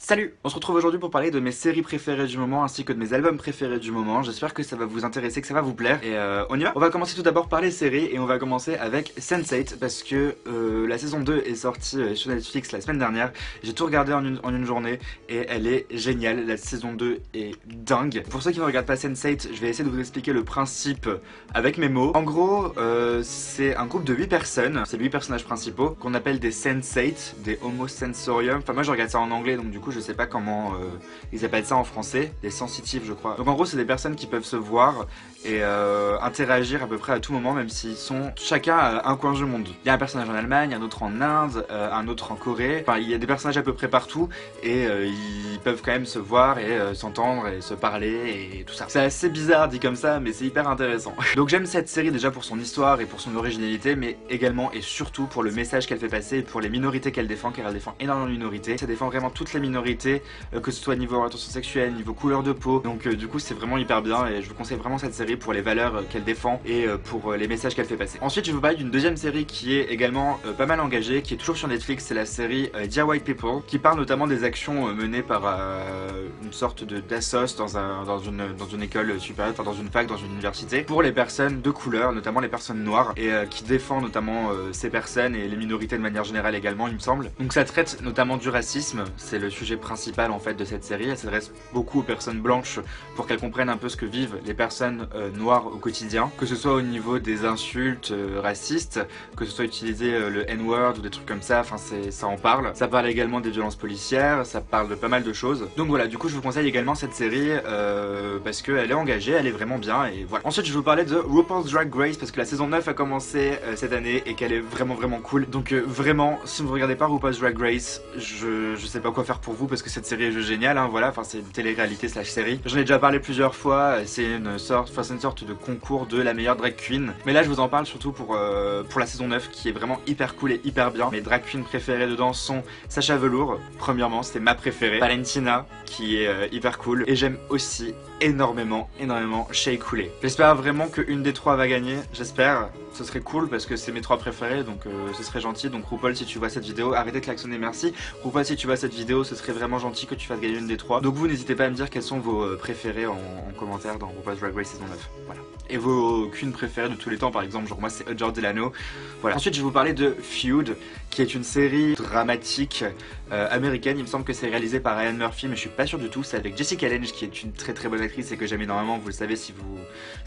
Salut! On se retrouve aujourd'hui pour parler de mes séries préférées du moment ainsi que de mes albums préférés du moment. J'espère que ça va vous intéresser, que ça va vous plaire. Et on y va? On va commencer tout d'abord par les séries et on va commencer avec Sense8 parce que la saison 2 est sortie sur Netflix la semaine dernière. J'ai tout regardé en une journée et elle est géniale. La saison 2 est dingue. Pour ceux qui ne regardent pas Sense8, je vais essayer de vous expliquer le principe avec mes mots. En gros, c'est un groupe de 8 personnes, c'est les 8 personnages principaux qu'on appelle des Sense8, des Homo Sensorium. Enfin moi je regarde ça en anglais donc du coup je sais pas comment ils appellent ça en français, des sensitifs je crois. Donc en gros c'est des personnes qui peuvent se voir et interagir à peu près à tout moment même s'ils sont chacun à un coin du monde. Il y a un personnage en Allemagne, un autre en Inde, un autre en Corée, enfin il y a des personnages à peu près partout et ils peuvent quand même se voir et s'entendre et se parler et tout ça. C'est assez bizarre dit comme ça mais c'est hyper intéressant. Donc j'aime cette série déjà pour son histoire et pour son originalité mais également et surtout pour le message qu'elle fait passer et pour les minorités qu'elle défend car elle défend énormément de minorités. Ça défend vraiment toutes les minorités que ce soit niveau orientation sexuelle, niveau couleur de peau. Donc du coup c'est vraiment hyper bien et je vous conseille vraiment cette série pour les valeurs qu'elle défend et pour les messages qu'elle fait passer. Ensuite je vais vous parler d'une deuxième série qui est également pas mal engagée, qui est toujours sur Netflix, c'est la série Dear White People, qui parle notamment des actions menées par une sorte d'assos dans une école supérieure, enfin dans une fac, dans une université, pour les personnes de couleur, notamment les personnes noires, et qui défend notamment ces personnes et les minorités de manière générale également il me semble. Donc ça traite notamment du racisme, c'est le sujet principal en fait de cette série. Elle s'adresse beaucoup aux personnes blanches pour qu'elles comprennent un peu ce que vivent les personnes noires au quotidien, que ce soit au niveau des insultes racistes, que ce soit utiliser le N-word ou des trucs comme ça, enfin ça en parle. Ça parle également des violences policières, ça parle de pas mal de choses. Donc voilà, du coup je vous conseille également cette série parce qu'elle est engagée, elle est vraiment bien et voilà. Ensuite je vais vous parler de RuPaul's Drag Race parce que la saison 9 a commencé cette année et qu'elle est vraiment cool. Donc vraiment, si vous ne regardez pas RuPaul's Drag Race, je sais pas quoi faire pour vous parce que cette série est géniale, hein, voilà, enfin c'est une télé-réalité slash série. J'en ai déjà parlé plusieurs fois, c'est une sorte de concours de la meilleure drag queen. Mais là je vous en parle surtout pour la saison 9 qui est vraiment hyper cool et hyper bien. Mes drag queens préférées dedans sont Sacha Velour, premièrement, c'est ma préférée, Valentina qui est hyper cool, et j'aime aussi énormément Shea Coulee. J'espère vraiment qu'une des trois va gagner, j'espère. Ce serait cool parce que c'est mes trois préférés donc ce serait gentil. Donc RuPaul si tu vois cette vidéo, arrêtez de klaxonner merci. RuPaul si tu vois cette vidéo, ce serait vraiment gentil que tu fasses gagner une des trois. Donc vous n'hésitez pas à me dire quels sont vos préférés en commentaire dans RuPaul's Drag Race saison 9. Voilà. Et vos queens préférées de tous les temps par exemple, genre moi c'est Adore Delano. Voilà. Ensuite je vais vous parler de Feud qui est une série dramatique américaine. Il me semble que c'est réalisé par Ryan Murphy mais je suis pas sûr du tout. C'est avec Jessica Lange qui est une très bonne actrice et que j'aime énormément. Vous le savez si vous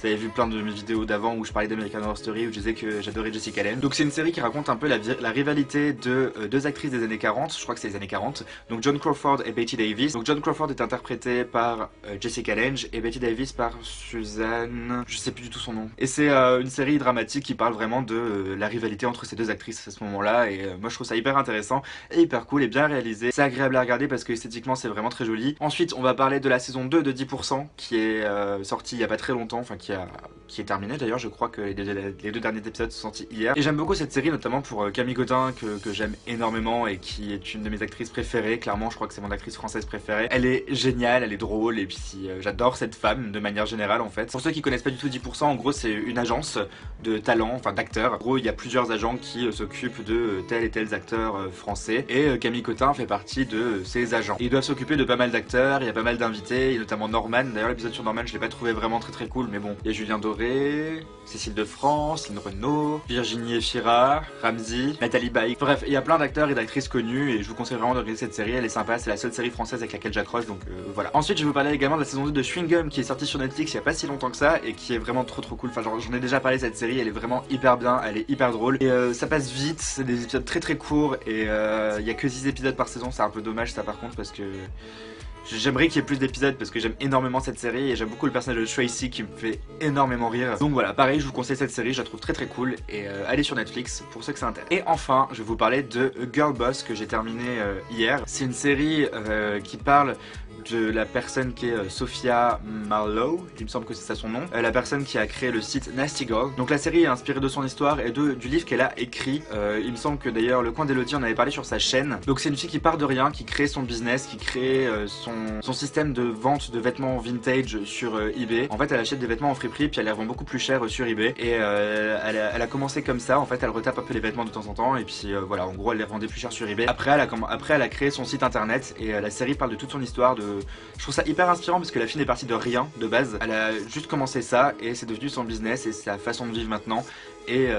avez vu plein de mes vidéos d'avant où je parlais d'American Horror Story où je disais que j'adorais Jessica Lange. Donc c'est une série qui raconte un peu la rivalité de deux actrices des années 40, je crois que c'est les années 40, donc Joan Crawford et Betty Davis. Donc Joan Crawford est interprétée par Jessica Lange et Betty Davis par Suzanne, je sais plus du tout son nom. Et c'est une série dramatique qui parle vraiment de la rivalité entre ces deux actrices à ce moment-là et moi je trouve ça hyper intéressant et hyper cool et bien réalisé. C'est agréable à regarder parce que esthétiquement c'est vraiment très joli. Ensuite on va parler de la saison 2 de 10% qui est sortie il y a pas très longtemps, enfin qui est terminée d'ailleurs, je crois que les deux derniers épisodes sont sortis hier. Et j'aime beaucoup cette série notamment pour Camille Godin que j'aime énormément et qui est une de mes actrices préférées. Clairement je crois que c'est mon actrice française préférée. Elle est géniale, elle est drôle et puis j'adore cette femme de manière générale en fait. Pour ceux qui connaissent pas du tout 10%, en gros c'est une agence de talents, enfin d'acteurs. En gros il y a plusieurs agents qui s'occupent de tels et tels acteurs français et Camille Cotin fait partie de ces agents. Et ils doivent s'occuper de pas mal d'acteurs, il y a pas mal d'invités, et notamment Norman. D'ailleurs l'épisode sur Norman je l'ai pas trouvé vraiment très cool mais bon. Il y a Julien Doré, Cécile de France, Lynn Renaud, Virginie Efira, Ramsey, Nathalie Baye. Bref, il y a plein d'acteurs et d'actrices connus et je vous conseille vraiment de regarder cette série, elle est sympa, c'est la seule série française avec laquelle j'accroche donc voilà. Ensuite je vais vous parler également de la saison 2 de Chewing Gum qui est sortie sur Netflix il y a pas si longtemps que ça et qui est vraiment trop cool. Enfin genre j'en ai déjà parlé de cette série, elle est vraiment hyper bien, elle est hyper drôle et ça passe vite, c'est des épisodes très courts et il y a que 10 épisodes par saison, c'est un peu dommage ça par contre parce que j'aimerais qu'il y ait plus d'épisodes parce que j'aime énormément cette série et j'aime beaucoup le personnage de Tracy qui me fait énormément rire. Donc voilà, pareil, je vous conseille cette série, je la trouve très cool et allez sur Netflix pour ceux que ça intéresse. Et enfin, je vais vous parler de Girl Boss que j'ai terminé hier. C'est une série qui parle de la personne qui est Sophia Marlowe, il me semble que c'est ça son nom, la personne qui a créé le site Nasty Girl. Donc la série est inspirée de son histoire et du livre qu'elle a écrit. Il me semble que d'ailleurs le coin d'Elodie en avait parlé sur sa chaîne. Donc c'est une fille qui part de rien, qui crée son business, qui crée son système de vente de vêtements vintage sur eBay. En fait elle achète des vêtements en friperie puis elle les revend beaucoup plus cher sur eBay. Et elle a commencé comme ça, en fait elle retape un peu les vêtements de temps en temps et puis voilà, en gros elle les revendait plus cher sur eBay. Après elle a créé son site internet et la série parle de toute son histoire. Je trouve ça hyper inspirant parce que la fille est partie de rien de base. Elle a juste commencé ça et c'est devenu son business et sa façon de vivre maintenant. Et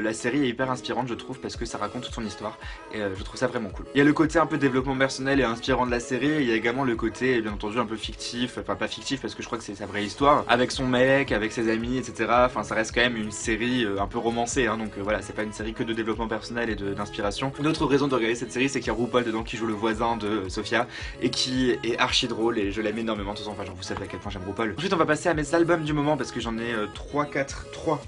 la série est hyper inspirante je trouve parce que ça raconte toute son histoire et je trouve ça vraiment cool. Il y a le côté un peu développement personnel et inspirant de la série, et il y a également le côté bien entendu un peu fictif, enfin pas fictif parce que je crois que c'est sa vraie histoire, avec son mec, avec ses amis etc. Enfin ça reste quand même une série un peu romancée hein, donc voilà c'est pas une série que de développement personnel et d'inspiration. Une autre raison de regarder cette série c'est qu'il y a RuPaul dedans qui joue le voisin de Sophia et qui est archi drôle et je l'aime énormément de toute façon, enfin genre vous savez à quel point j'aime RuPaul. Ensuite on va passer à mes albums du moment parce que j'en ai 3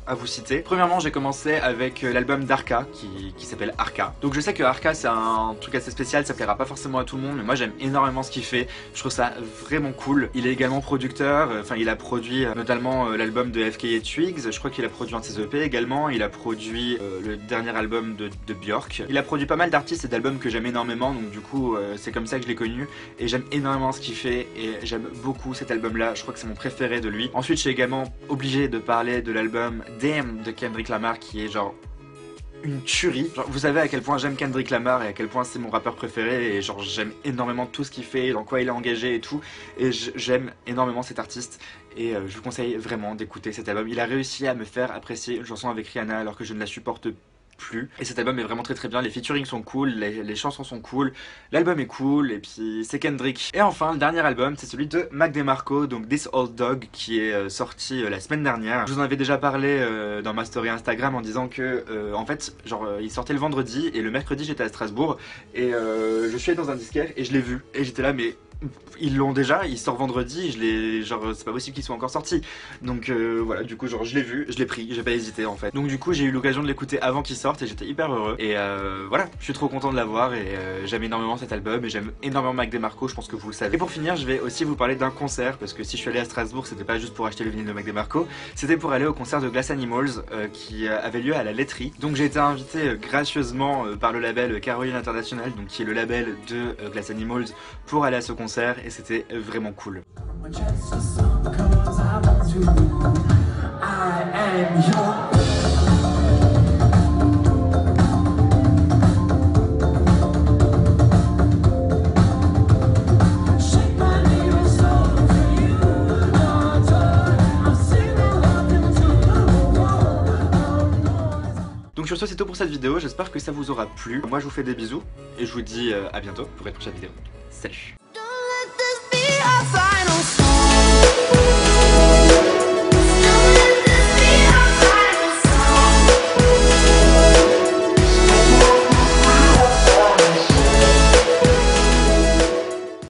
à vous citer. Premièrement j'ai commencé avec l'album d'Arca qui s'appelle Arca. Donc je sais que Arca c'est un truc assez spécial, ça plaira pas forcément à tout le monde mais moi j'aime énormément ce qu'il fait, je trouve ça vraiment cool. Il est également producteur, enfin il a produit notamment l'album de FK et Twigs, je crois qu'il a produit un de ses EP également, il a produit le dernier album de Björk. Il a produit pas mal d'artistes et d'albums que j'aime énormément donc du coup c'est comme ça que je l'ai connu et j'aime énormément ce qu'il fait et j'aime beaucoup cet album là, je crois que c'est mon préféré de lui. Ensuite je suis également obligé de parler de l'album Damn de Kendrick Lamar qui est genre une tuerie. Genre, vous savez à quel point j'aime Kendrick Lamar et à quel point c'est mon rappeur préféré et genre j'aime énormément tout ce qu'il fait, dans quoi il est engagé et tout et j'aime énormément cet artiste et je vous conseille vraiment d'écouter cet album. Il a réussi à me faire apprécier une chanson avec Rihanna alors que je ne la supporte plus. Et cet album est vraiment très bien, les featurings sont cool, les chansons sont cool, l'album est cool et puis c'est Kendrick. Et enfin le dernier album c'est celui de Mac DeMarco, donc This Old Dog qui est sorti la semaine dernière. Je vous en avais déjà parlé dans ma story Instagram en disant que en fait genre il sortait le vendredi et le mercredi j'étais à Strasbourg et je suis allé dans un disquaire et je l'ai vu et j'étais là mais ils l'ont déjà, il sort vendredi, genre c'est pas possible qu'il soit encore sorti. Donc voilà, du coup genre je l'ai vu, je l'ai pris, j'ai pas hésité en fait. Donc du coup j'ai eu l'occasion de l'écouter avant qu'il sorte et j'étais hyper heureux. Et voilà, je suis trop content de l'avoir et j'aime énormément cet album et j'aime énormément Mac DeMarco, je pense que vous le savez. Et pour finir, je vais aussi vous parler d'un concert parce que si je suis allé à Strasbourg, c'était pas juste pour acheter le vinyle de Mac DeMarco, c'était pour aller au concert de Glass Animals qui avait lieu à la laiterie. Donc j'ai été invité gracieusement par le label Caroline International, donc qui est le label de Glass Animals, pour aller à ce concert et c'était vraiment cool. Donc sur ce c'est tout pour cette vidéo, j'espère que ça vous aura plu. Moi je vous fais des bisous et je vous dis à bientôt pour une prochaine vidéo. Salut! Outside.